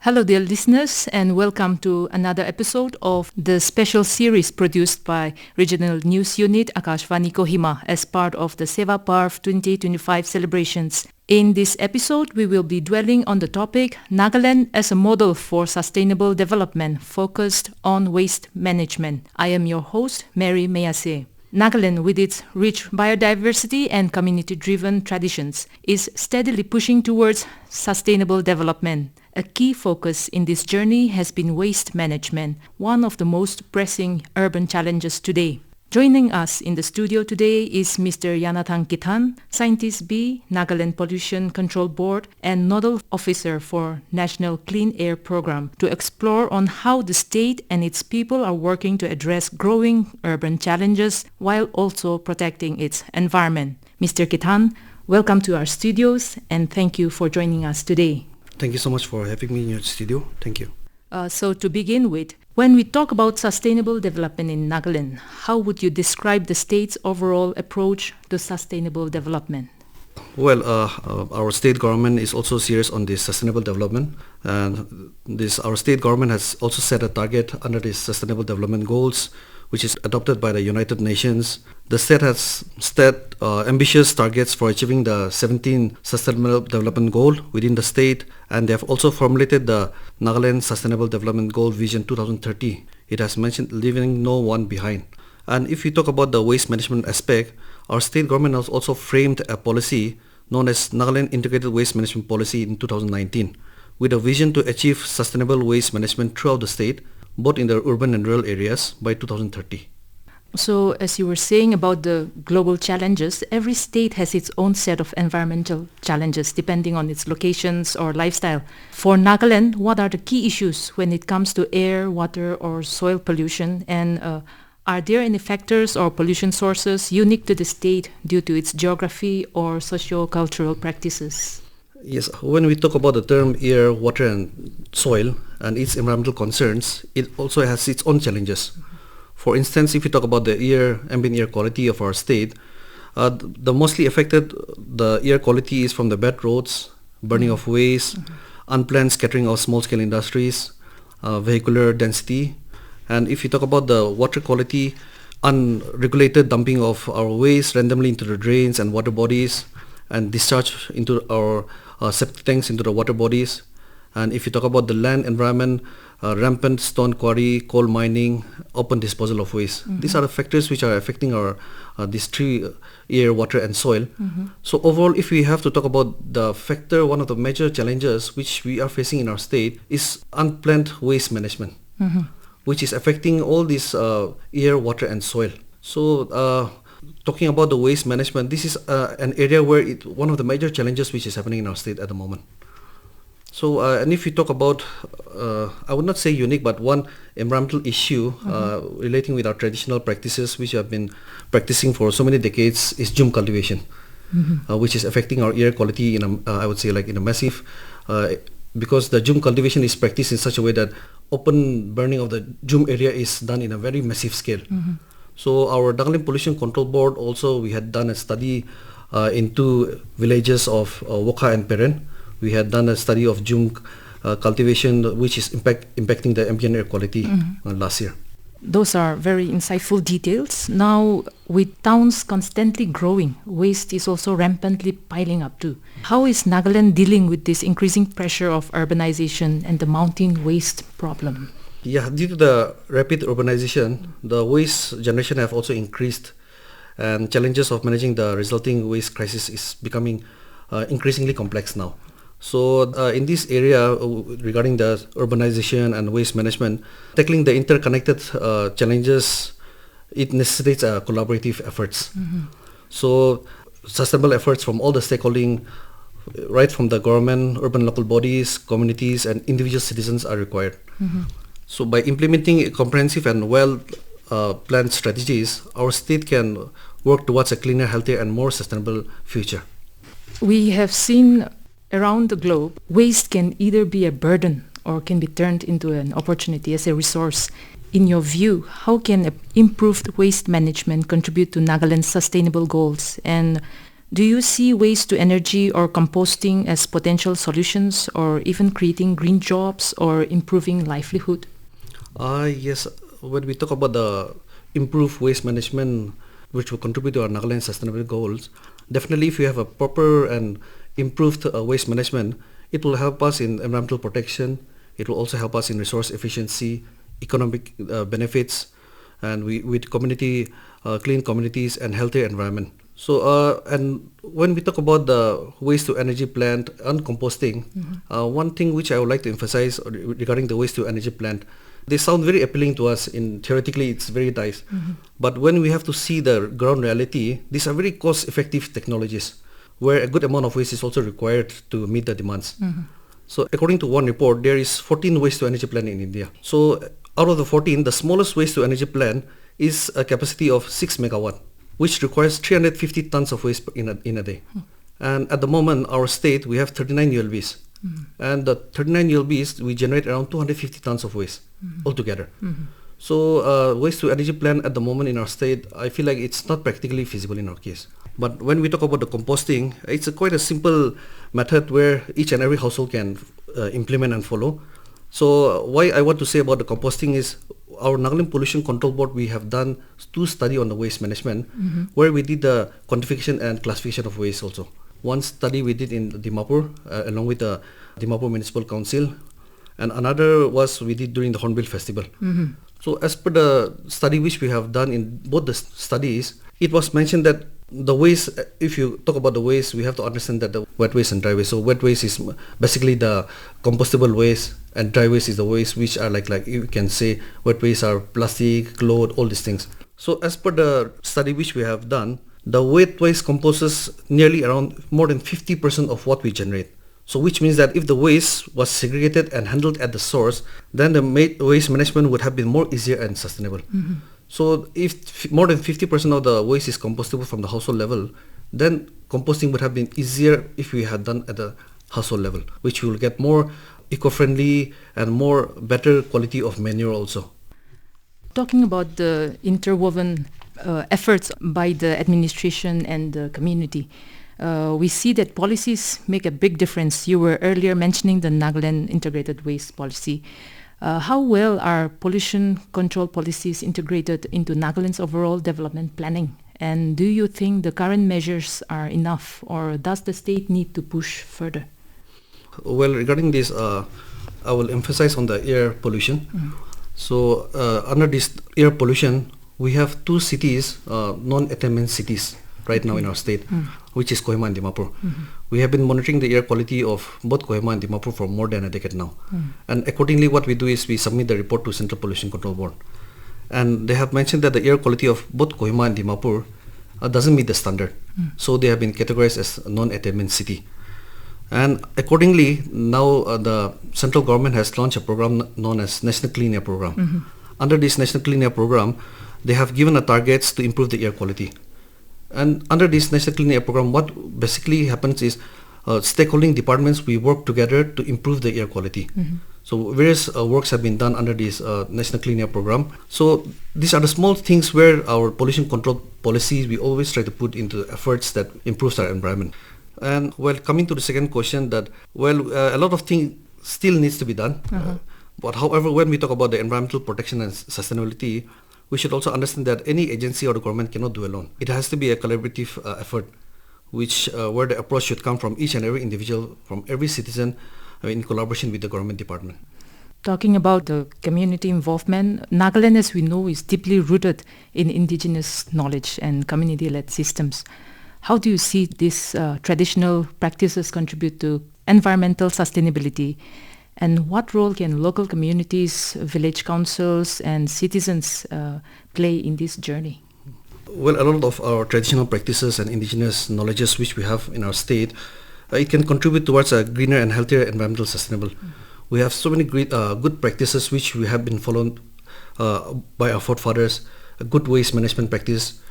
Hello dear listeners, and welcome to another episode of the special series produced by Regional News Unit AKASHVANI KOHIMA as part of the Seva Parv 2025 celebrations. In this episode, we will be dwelling on the topic Nagaland as a model for sustainable development focused on waste management. I am your host, Meyase. Nagaland, with its rich biodiversity and community-driven traditions, is steadily pushing towards sustainable development. A key focus in this journey has been waste management, one of the most pressing urban challenges today. Joining us in the studio today is Mr.Yanathung Kithan, Scientist B, Nagaland Pollution Control Board, and Nodal Officer for National Clean Air Program, to explore on how the state and its people are working to address growing urban challenges while also protecting its environment. Mr. Kithan, welcome to our studios and thank you for joining us today. Thank you so much for having me in your studio. Thank you. So to begin with, when we talk about sustainable development in Nagaland, how would you describe the state's overall approach to sustainable development? Well, our state government is also serious on this sustainable development, and our state government has also set a target under these sustainable development goals, which is adopted by the United Nations. The state has set ambitious targets for achieving the 17 Sustainable Development Goal within the state, and they have also formulated the Nagaland Sustainable Development Goal Vision 2030. It has mentioned leaving no one behind. And if we talk about the waste management aspect, our state government has also framed a policy known as Nagaland Integrated Waste Management Policy in 2019, with a vision to achieve sustainable waste management throughout the state, both in the urban and rural areas by 2030. So as you were saying about the global challenges, every state has its own set of environmental challenges depending on its locations or lifestyle. For Nagaland, what are the key issues when it comes to air, water or soil pollution, and are there any factors or pollution sources unique to the state due to its geography or socio-cultural practices? Yes, when we talk about the term air, water and soil and its environmental concerns, it also has its own challenges. For instance, if we talk about the ambient air quality of our state, the mostly affected the air quality is from the bad roads, burning of waste, unplanned scattering of small-scale industries, vehicular density. And if you talk about the water quality, unregulated dumping of our waste randomly into the drains and water bodies and discharge into our septic tanks into the water bodies. And if you talk about the land environment, rampant stone quarry, coal mining, open disposal of waste. These are the factors which are affecting our these three, air, water and soil. So overall, if we have to talk about the factor, one of the major challenges which we are facing in our state is unplanned waste management, which is affecting all these air, water and soil. So talking about the waste management, this is an area where one of the major challenges which is happening in our state at the moment. So, and if you talk about, I would not say unique, but one environmental issue relating with our traditional practices, which have been practicing for so many decades, is jhum cultivation, which is affecting our air quality in I would say like in a massive, because the jhum cultivation is practiced in such a way that open burning of the jhum area is done in a very massive scale. So our Nagaland Pollution Control Board also, we had done a study in two villages of Wokha and Peren. We had done a study of jhum cultivation, which is impacting the ambient air quality last year. Those are very insightful details. Now, with towns constantly growing, waste is also rampantly piling up too. How is Nagaland dealing with this increasing pressure of urbanization and the mounting waste problem? Yeah, due to the rapid urbanization, the waste generation have also increased, and challenges of managing the resulting waste crisis is becoming increasingly complex now. So in this area regarding the urbanization and waste management, tackling the interconnected challenges, it necessitates collaborative efforts. So sustainable efforts from all the stakeholding, right from the government, urban local bodies, communities and individual citizens are required. So by implementing comprehensive and well-planned strategies, our state can work towards a cleaner, healthier and more sustainable future. We have seen around the globe, waste can either be a burden or can be turned into an opportunity as a resource. In your view, how can improved waste management contribute to Nagaland's sustainable goals? And Do you see waste to energy or composting as potential solutions, or even creating green jobs or improving livelihood? Yes, when we talk about the improved waste management, which will contribute to our Nagaland sustainability goals, definitely if you have a proper and improved waste management, it will help us in environmental protection. It will also help us in resource efficiency, economic benefits, and with community, clean communities and healthier environment. So, and when we talk about the waste to energy plant and composting, one thing which I would like to emphasize regarding the waste to energy plant, they sound very appealing to us. In theoretically, it's very nice, but when we have to see the ground reality, these are very cost-effective technologies, where a good amount of waste is also required to meet the demands. So, according to one report, there is 14 waste to energy plant in India. So, out of the 14, the smallest waste to energy plant is a capacity of 6 megawatt, which requires 350 tons of waste in a day. And at the moment, our state, we have 39 ULBs. And the 39 ULBs, we generate around 250 tons of waste altogether. So waste to energy plant at the moment in our state, I feel like it's not practically feasible in our case. But when we talk about the composting, it's quite a simple method where each and every household can implement and follow. So why I want to say about the composting is, our Nagaland Pollution Control Board, we have done 2 studies on the waste management, where we did the quantification and classification of waste also. One study we did in Dimapur, along with the Dimapur Municipal Council, and another was we did during the Hornbill Festival. So as per the study which we have done in both the studies, it was mentioned that the waste, if you talk about the waste, we have to understand that the wet waste and dry waste. So wet waste is basically the compostable waste, and dry waste is the waste which are like you can say wet waste are plastic, cloth, all these things. So as per the study which we have done, the wet waste composes nearly around more than 50% of what we generate. So which means that if the waste was segregated and handled at the source, then the waste management would have been more easier and sustainable. So if more than 50% of the waste is compostable from the household level, then composting would have been easier if we had done at the household level, which will get more eco-friendly and more better quality of manure also. Talking about the interwoven efforts by the administration and the community, we see that policies make a big difference. You were earlier mentioning the Nagaland Integrated Waste Policy. How well are pollution control policies integrated into Nagaland's overall development planning? And do you think the current measures are enough, or does the state need to push further? Well, regarding this, I will emphasize on the air pollution. So under this air pollution, we have 2 cities, non-attainment cities right now in our state, which is KOHIMA and Dimapur. We have been monitoring the air quality of both KOHIMA and Dimapur for more than a decade now. And accordingly, what we do is we submit the report to Central Pollution Control Board. And they have mentioned that the air quality of both KOHIMA and Dimapur doesn't meet the standard. So they have been categorized as a non-attainment city. And accordingly, now the central government has launched a program known as National Clean Air Program. Under this National Clean Air Program, they have given a targets to improve the air quality. And under this National Clean Air Program, what basically happens is stakeholding departments, we work together to improve the air quality. So various works have been done under this National Clean Air Program. So these are the small things where our pollution control policies, we always try to put into efforts that improves our environment. And well, coming to the second question, that a lot of things still needs to be done. But however, when we talk about the environmental protection and sustainability, we should also understand that any agency or the government cannot do alone. It has to be a collaborative effort, which where the approach should come from each and every individual, from every citizen, in collaboration with the government department. Talking about the community involvement, Nagaland, as we know, is deeply rooted in indigenous knowledge and community-led systems. How do you see these traditional practices contribute to environmental sustainability? And what role can local communities, village councils, and citizens play in this journey? Well, a lot of our traditional practices and indigenous knowledges which we have in our state, it can contribute towards a greener and healthier environmental sustainable. We have so many great good practices which we have been followed by our forefathers. A good waste management practice.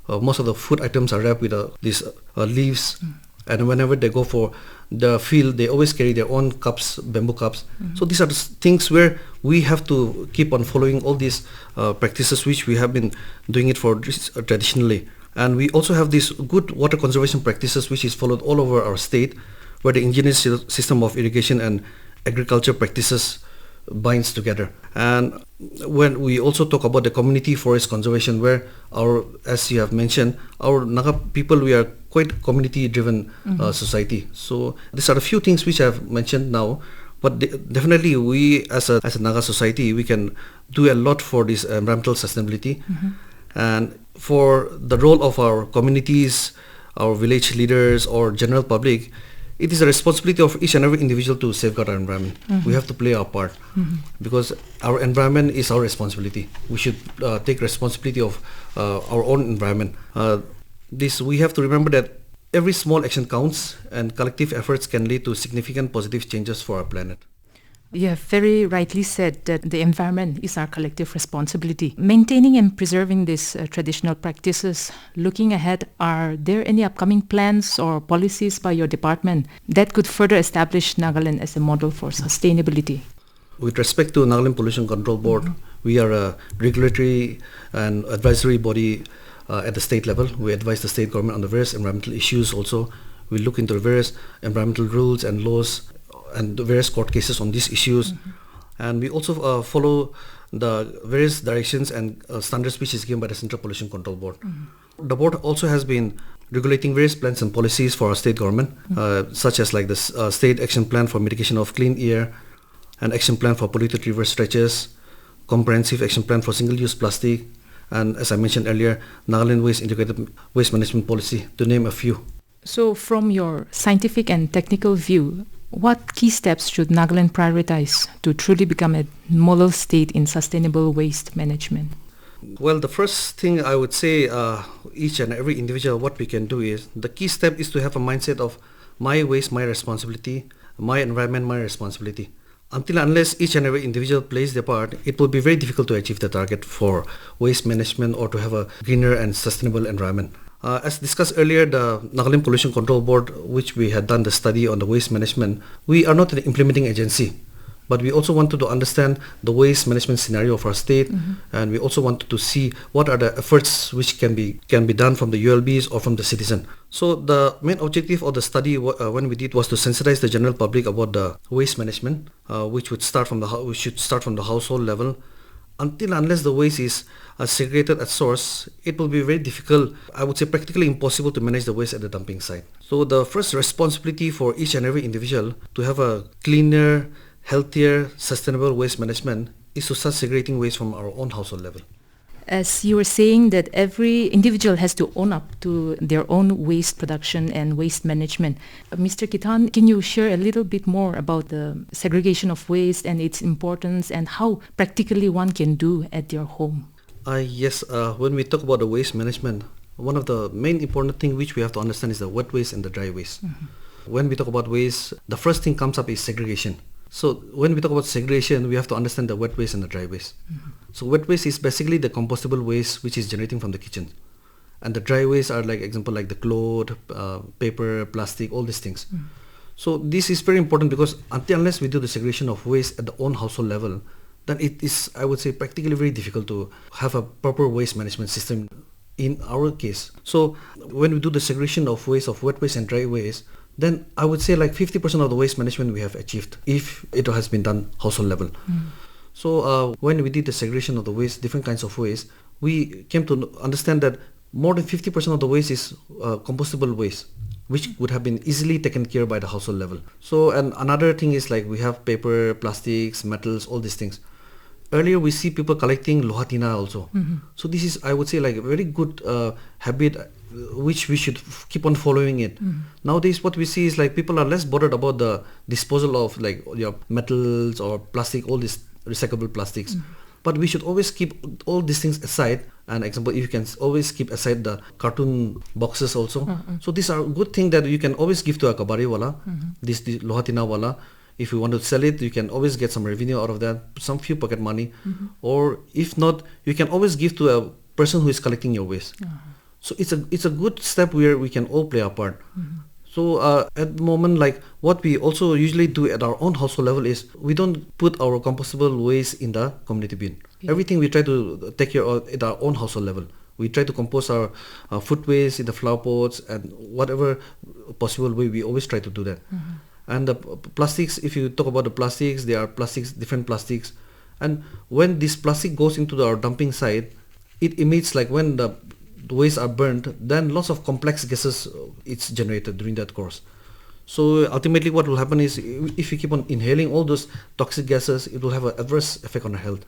Most of the food items are wrapped with these leaves, and whenever they go for the field, they always carry their own cups, bamboo cups. So these are the things where we have to keep on following all these practices which we have been doing it for traditionally. And we also have these good water conservation practices which is followed all over our state, where the ingenious system of irrigation and agriculture practices binds together. And when we also talk about the community forest conservation, where as you have mentioned, our Naga people, we are quite community driven society. So these are a few things which I have mentioned now, but definitely we as a Naga society, we can do a lot for this environmental sustainability. And for the role of our communities, our village leaders or general public, it is a responsibility of each and every individual to safeguard our environment. We have to play our part because our environment is our responsibility. We should take responsibility of our own environment. We have to remember that every small action counts, and collective efforts can lead to significant positive changes for our planet. You have very rightly said that the environment is our collective responsibility. Maintaining and preserving these traditional practices, looking ahead, are there any upcoming plans or policies by your department that could further establish Nagaland as a model for sustainability? With respect to Nagaland Pollution Control Board, we are a regulatory and advisory body at the state level. We advise the state government on the various environmental issues also. We look into the various environmental rules and laws and the various court cases on these issues. And we also follow the various directions and standards which is given by the Central Pollution Control Board. The board also has been regulating various plans and policies for our state government, such as like the State Action Plan for Mitigation of Clean Air, an Action Plan for Polluted River Stretches, Comprehensive Action Plan for Single-Use Plastic, and as I mentioned earlier, Nagaland Waste Integrated Waste Management Policy, to name a few. So from your scientific and technical view, what key steps should Nagaland prioritize to truly become a model state in sustainable waste management? Well, the first thing I would say, each and every individual, what we can do is, the key step is to have a mindset of my waste, my responsibility, my environment, my responsibility. Until unless each and every individual plays their part, it will be very difficult to achieve the target for waste management or to have a greener and sustainable environment. As discussed earlier, the Nagaland Pollution Control Board, which we had done the study on the waste management, we are not an implementing agency, but we also wanted to understand the waste management scenario of our state, and we also wanted to see what are the efforts which can be done from the ULBs or from the citizen. So the main objective of the study when we did was to sensitize the general public about the waste management, which should start from the household level. Until unless the waste is segregated at source, it will be very difficult, I would say practically impossible, to manage the waste at the dumping site. So the first responsibility for each and every individual to have a cleaner, healthier, sustainable waste management is to start segregating waste from our own household level. As you were saying that every individual has to own up to their own waste production and waste management. Mr. Kithan, can you share a little bit more about the segregation of waste and its importance and how practically one can do at their home? Yes, when we talk about the waste management, one of the main important things which we have to understand is the wet waste and the dry waste. When we talk about waste, the first thing comes up is segregation. So when we talk about segregation, we have to understand the wet waste and the dry waste. So wet waste is basically the compostable waste which is generating from the kitchen. And the dry waste are like example like the cloth, paper, plastic, all these things. So this is very important because unless we do the segregation of waste at the own household level, then it is, I would say, practically very difficult to have a proper waste management system in our case. So when we do the segregation of waste, of wet waste and dry waste, then I would say like 50% of the waste management we have achieved if it has been done household level. So when we did the segregation of the waste, different kinds of waste, we came to understand that more than 50% of the waste is compostable waste, which would have been easily taken care by the household level. So, and another thing is like we have paper, plastics, metals, all these things. Earlier we see people collecting lohatina also. So this is, I would say, like a very good habit which we should keep on following it. Nowadays what we see is like people are less bothered about the disposal of like your metals or plastic, all these recyclable plastics. But we should always keep all these things aside. And example, you can always keep aside the cartoon boxes also. So these are good things that you can always give to a kabari wala, this lohatina wala. If you want to sell it, you can always get some revenue out of that, some few pocket money. Or if not, you can always give to a person who is collecting your waste. So it's a good step where we can all play our part. So at the moment, like what we also usually do at our own household level is we don't put our compostable waste in the community bin. Everything we try to take care of at our own household level. We try to compost our food waste in the flower pots, and whatever possible way, we always try to do that. And the plastics, if you talk about the plastics, there are plastics, different plastics. And when this plastic goes into our dumping site, it emits, like when the waste are burnt, then lots of complex gases it's generated during that course. So ultimately what will happen is, if we keep on inhaling all those toxic gases, it will have an adverse effect on our health.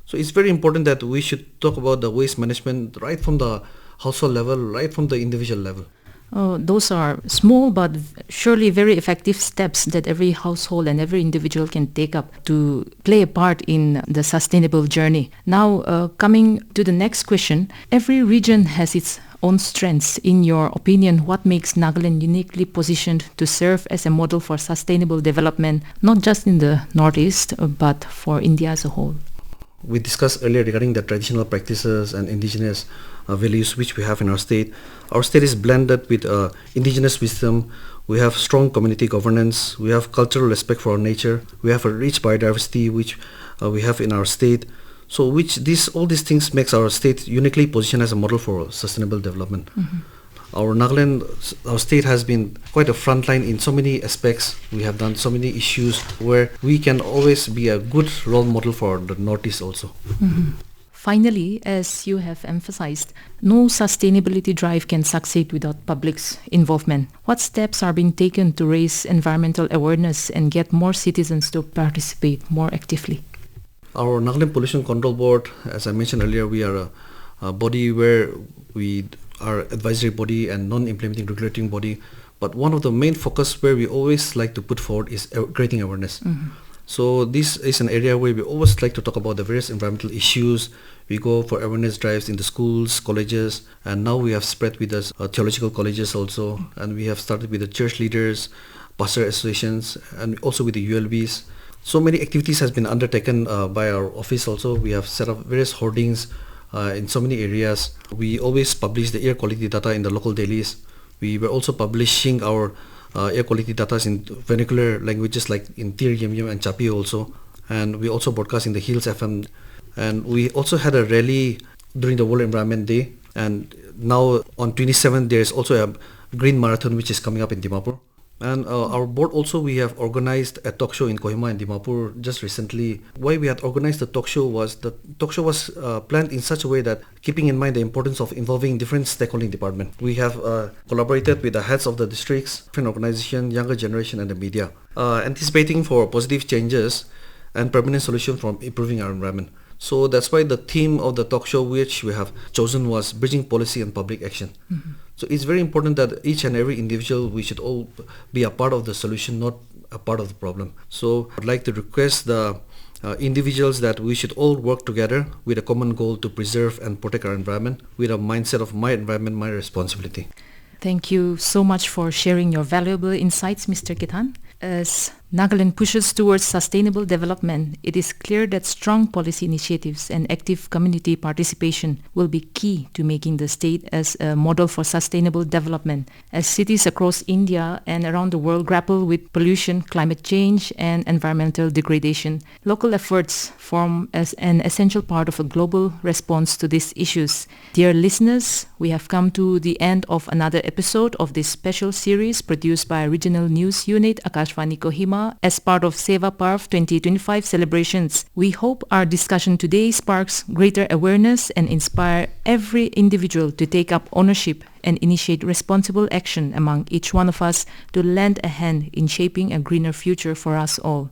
So it's very important that we should talk about the waste management right from the household level, right from the individual level. Those are small but surely very effective steps that every household and every individual can take up to play a part in the sustainable journey. Now, coming to the next question, every region has its own strengths. In your opinion, what makes Nagaland uniquely positioned to serve as a model for sustainable development, not just in the Northeast, but for India as a whole? We discussed earlier regarding the traditional practices and indigenous values which we have in our state. Our state is blended with indigenous wisdom. We have strong community governance. We have cultural respect for our nature. We have a rich biodiversity which we have in our state. So all these things makes our state uniquely positioned as a model for sustainable development. Our Nagaland, our state has been quite a frontline in so many aspects. We have done so many issues where we can always be a good role model for the Northeast also. Finally, as you have emphasized, no sustainability drive can succeed without public's involvement. What steps are being taken to raise environmental awareness and get more citizens to participate more actively? Our Nagaland Pollution Control Board, as I mentioned earlier, we are a body where we are advisory body and non-implementing regulating body. But one of the main focus where we always like to put forward is creating awareness. So this is an area where we always like to talk about the various environmental issues. We go for awareness drives in the schools, colleges, and now we have spread with us theological colleges also, and we have started with the church leaders, pastor associations, and also with the ULBs. So many activities has been undertaken by our office also. We have set up various hoardings in so many areas. We always publish the air quality data in the local dailies. We were also publishing our air quality data in vernacular languages like in Tir Yem Yem and Chapi also. And we also broadcast in the Hills FM. And we also had a rally during the World Environment Day. And now on 27th, there is also a Green Marathon which is coming up in Dimapur. And our board also, we have organized a talk show in KOHIMA and Dimapur just recently. Why we had organized the talk show was planned in such a way that keeping in mind the importance of involving different stakeholding departments. We have collaborated with the heads of the districts, different organizations, younger generation and the media, anticipating for positive changes and permanent solution from improving our environment. So that's why the theme of the talk show which we have chosen was Bridging Policy and Public Action. So it's very important that each and every individual, we should all be a part of the solution, not a part of the problem. So I'd like to request the individuals that we should all work together with a common goal to preserve and protect our environment with a mindset of my environment, my responsibility. Thank you so much for sharing your valuable insights, Mr. Kithan. As Nagaland pushes towards sustainable development, it is clear that strong policy initiatives and active community participation will be key to making the state as a model for sustainable development. As cities across India and around the world grapple with pollution, climate change, and environmental degradation, local efforts form as an essential part of a global response to these issues. Dear listeners, we have come to the end of another episode of this special series produced by Regional News Unit AKASHVANI KOHIMA as part of Seva Parv 2025 celebrations. We hope our discussion today sparks greater awareness and inspire every individual to take up ownership and initiate responsible action among each one of us to lend a hand in shaping a greener future for us all.